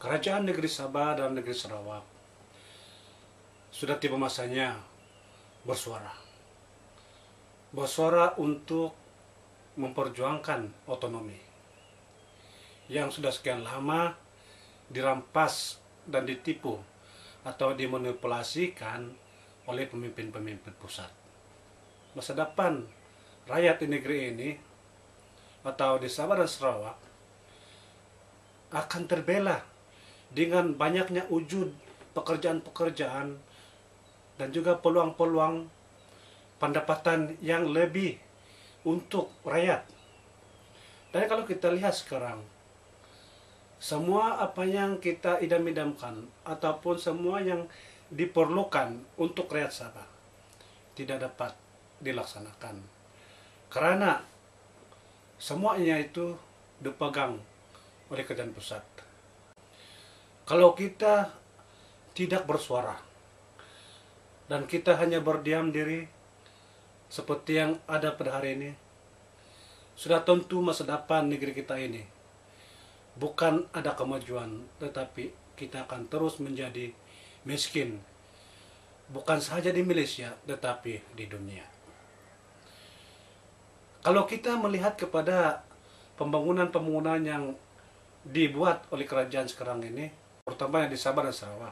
Kerajaan Negeri Sabah dan Negeri Sarawak sudah tiba masanya bersuara. Bersuara untuk memperjuangkan otonomi yang sudah sekian lama dirampas dan ditipu atau dimanipulasikan oleh pemimpin-pemimpin pusat. Masa depan rakyat di negeri ini atau di Sabah dan Sarawak akan terbela dengan banyaknya wujud pekerjaan-pekerjaan dan juga peluang-peluang pendapatan yang lebih untuk rakyat. Dan kalau kita lihat sekarang, semua apa yang kita idam-idamkan ataupun semua yang diperlukan untuk rakyat Sabah tidak dapat dilaksanakan karena semuanya itu dipegang oleh kerajaan pusat. Kalau kita tidak bersuara dan kita hanya berdiam diri seperti yang ada pada hari ini, sudah tentu masa depan negeri kita ini bukan ada kemajuan, tetapi kita akan terus menjadi miskin, bukan saja di Malaysia tetapi di dunia. Kalau kita melihat kepada pembangunan-pembangunan yang dibuat oleh kerajaan sekarang ini, terutama yang di Sabah dan Sarawak,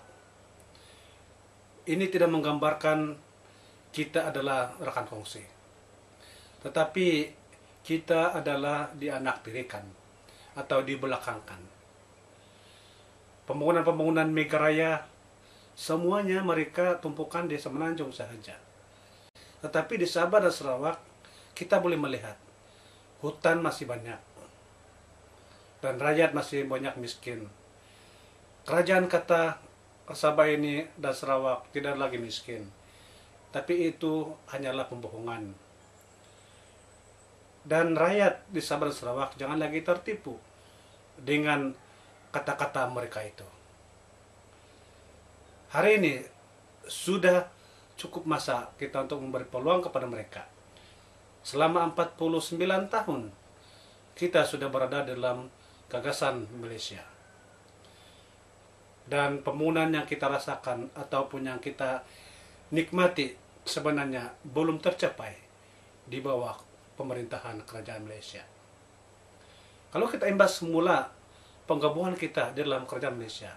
ini tidak menggambarkan kita adalah rekan kongsi, tetapi kita adalah dianaktirikan atau dibelakangkan. Pembangunan-pembangunan megaraya semuanya mereka tumpukan di Semenanjung saja. Tetapi di Sabah dan Sarawak kita boleh melihat hutan masih banyak dan rakyat masih banyak miskin. Kerajaan kata Sabah ini dan Sarawak tidak lagi miskin, tapi itu hanyalah pembohongan. Dan rakyat di Sabah dan Sarawak jangan lagi tertipu dengan kata-kata mereka itu. Hari ini sudah cukup masa kita untuk memberi peluang kepada mereka. Selama 49 tahun kita sudah berada dalam gagasan Malaysia. Dan pembangunan yang kita rasakan ataupun yang kita nikmati sebenarnya belum tercapai di bawah pemerintahan kerajaan Malaysia. Kalau kita imbas semula penggabungan kita di dalam kerajaan Malaysia,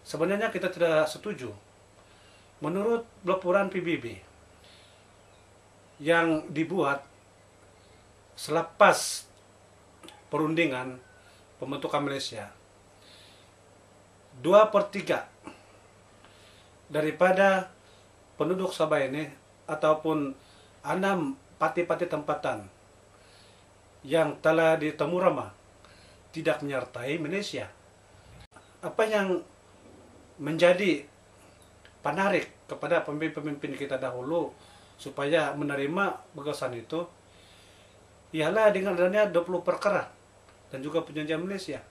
sebenarnya kita tidak setuju. Menurut laporan PBB yang dibuat selepas perundingan pembentukan Malaysia, 2/3 daripada penduduk Sabah ini ataupun 6 pati-pati tempatan yang telah ditemu ramah tidak menyertai Malaysia. Apa yang menjadi penarik kepada pemimpin-pemimpin kita dahulu supaya menerima gagasan itu ialah dengan adanya 20 perkara dan juga perjanjian Malaysia.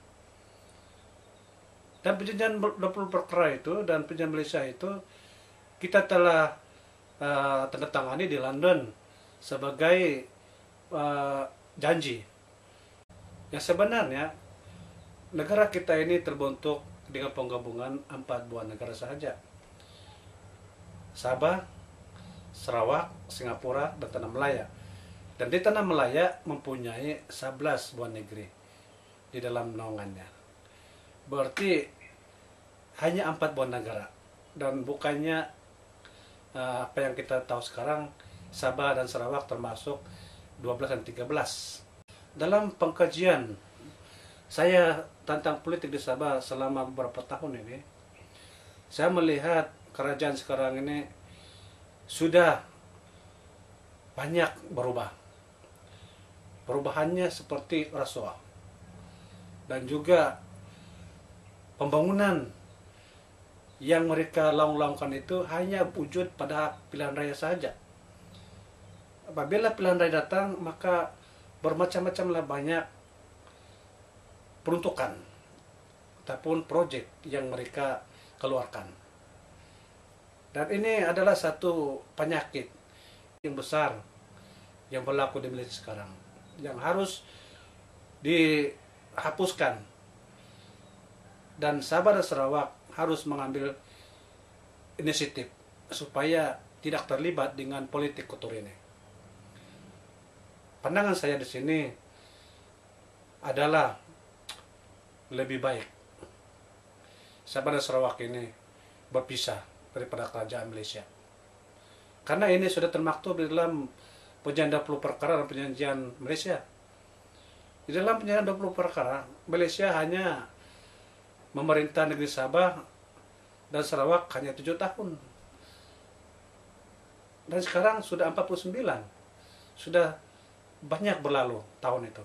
Dan perjanjian 20 perkara itu dan perjanjian Malaysia itu kita telah tanda tangani di London sebagai janji. Yang sebenarnya negara kita ini terbentuk dengan penggabungan 4 buah negara sahaja. Sabah, Sarawak, Singapura, dan Tanah Melaya. Dan di Tanah Melaya mempunyai 11 buah negeri di dalam naungannya. Berarti hanya 4 buah negara. Dan bukannya apa yang kita tahu sekarang, Sabah dan Sarawak termasuk 12 dan 13. Dalam pengkajian saya tentang politik di Sabah selama beberapa tahun ini, saya melihat kerajaan sekarang ini sudah banyak berubah. Perubahannya seperti rasuah. Dan juga pembangunan yang mereka laung-laungkan itu hanya wujud pada pilihan raya saja. Apabila pilihan raya datang, maka bermacam-macamlah banyak peruntukan ataupun proyek yang mereka keluarkan. Dan ini adalah satu penyakit yang besar yang berlaku di Malaysia sekarang, yang harus dihapuskan. Dan Sabah dan Sarawak harus mengambil inisiatif supaya tidak terlibat dengan politik kotor ini. Pandangan saya di sini adalah lebih baik Sabah dan Sarawak ini berpisah daripada kerajaan Malaysia. Karena ini sudah termaktub di dalam perjanjian 20 perkara dan perjanjian Malaysia. Di dalam perjanjian 20 perkara, Malaysia hanya memerintah negeri Sabah dan Sarawak hanya 7 tahun. Dan sekarang sudah 49. Sudah banyak berlalu tahun itu.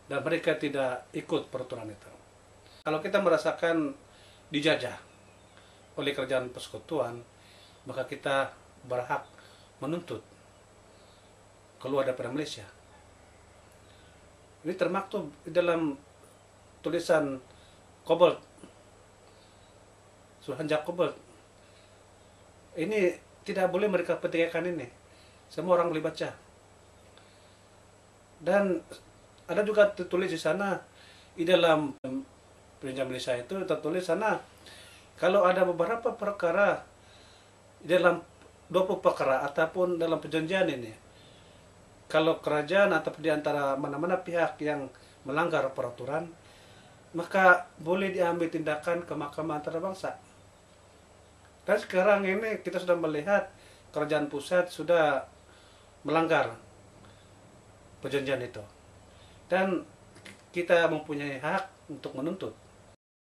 Dan mereka tidak ikut peraturan itu. Kalau kita merasakan dijajah oleh kerajaan persekutuan, maka kita berhak menuntut keluar daripada Malaysia. Ini termaktub di dalam tulisan Cobalt, Suruhanjak Cobalt. Ini tidak boleh mereka petikkan ini. Semua orang boleh baca. Dan ada juga tertulis di sana, di dalam perjanjian Malaysia itu tertulis sana, kalau ada beberapa perkara di dalam 20 perkara ataupun dalam perjanjian ini, kalau kerajaan atau di antara mana-mana pihak yang melanggar peraturan, maka boleh diambil tindakan ke Mahkamah Antarabangsa. Dan sekarang ini kita sudah melihat kerajaan pusat sudah melanggar perjanjian itu. Dan kita mempunyai hak untuk menuntut